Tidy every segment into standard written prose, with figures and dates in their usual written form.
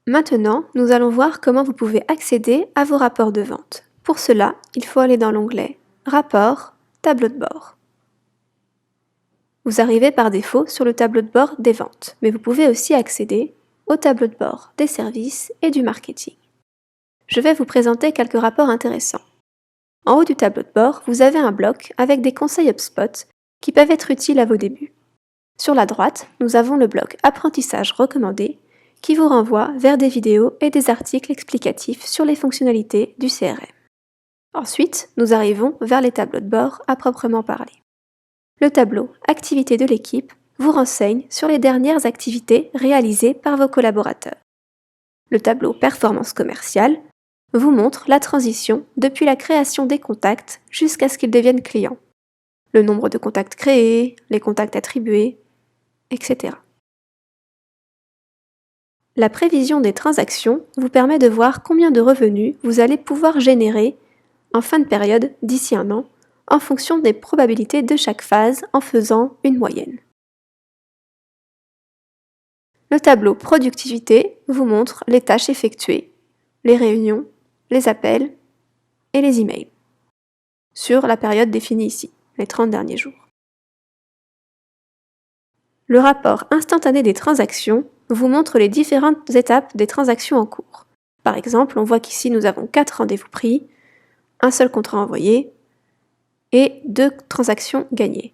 Maintenant, nous allons voir comment vous pouvez accéder à vos rapports de vente. Pour cela, il faut aller dans l'onglet Rapports, tableau de bord. Vous arrivez par défaut sur le tableau de bord des ventes, mais vous pouvez aussi accéder au tableau de bord des services et du marketing. Je vais vous présenter quelques rapports intéressants. En haut du tableau de bord, vous avez un bloc avec des conseils HubSpot qui peuvent être utiles à vos débuts. Sur la droite, nous avons le bloc Apprentissage recommandé qui vous renvoie vers des vidéos et des articles explicatifs sur les fonctionnalités du CRM. Ensuite, nous arrivons vers les tableaux de bord à proprement parler. Le tableau Activités de l'équipe vous renseigne sur les dernières activités réalisées par vos collaborateurs. Le tableau Performance commerciale vous montre la transition depuis la création des contacts jusqu'à ce qu'ils deviennent clients. Le nombre de contacts créés, les contacts attribués, etc. La prévision des transactions vous permet de voir combien de revenus vous allez pouvoir générer en fin de période d'ici un an en fonction des probabilités de chaque phase en faisant une moyenne. Le tableau Productivité vous montre les tâches effectuées, les réunions, les appels et les emails sur la période définie ici, les 30 derniers jours. Le rapport instantané des transactions vous montre les différentes étapes des transactions en cours. Par exemple, on voit qu'ici nous avons 4 rendez-vous pris, un seul contrat envoyé et 2 transactions gagnées.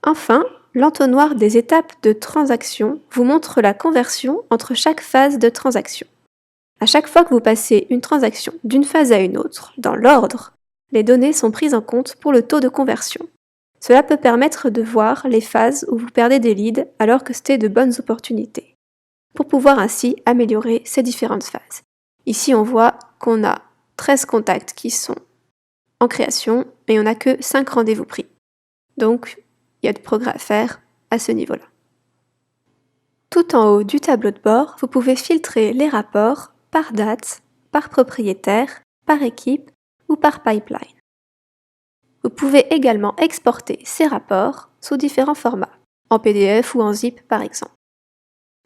Enfin, l'entonnoir des étapes de transaction vous montre la conversion entre chaque phase de transaction. À chaque fois que vous passez une transaction d'une phase à une autre, dans l'ordre, les données sont prises en compte pour le taux de conversion. Cela peut permettre de voir les phases où vous perdez des leads alors que c'était de bonnes opportunités, pour pouvoir ainsi améliorer ces différentes phases. Ici, on voit qu'on a 13 contacts qui sont en création et on n'a que 5 rendez-vous pris. Donc, il y a du progrès à faire à ce niveau-là. Tout en haut du tableau de bord, vous pouvez filtrer les rapports par date, par propriétaire, par équipe ou par pipeline. Vous pouvez également exporter ces rapports sous différents formats, en PDF ou en zip par exemple.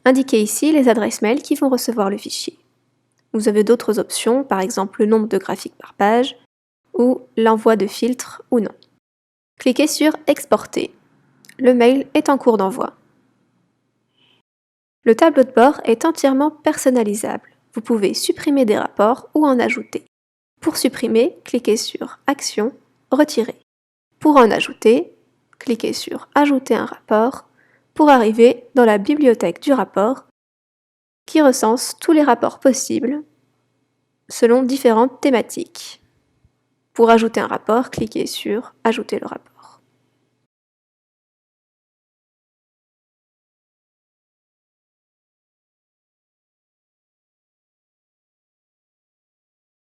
Indiquez ici les adresses mail qui vont recevoir le fichier. Vous avez d'autres options, par exemple le nombre de graphiques par page ou l'envoi de filtres ou non. Cliquez sur Exporter. Le mail est en cours d'envoi. Le tableau de bord est entièrement personnalisable. Vous pouvez supprimer des rapports ou en ajouter. Pour supprimer, cliquez sur Action, Retirer. Pour en ajouter, cliquez sur Ajouter un rapport pour arriver dans la bibliothèque du rapport qui recense tous les rapports possibles selon différentes thématiques. Pour ajouter un rapport, cliquez sur Ajouter le rapport.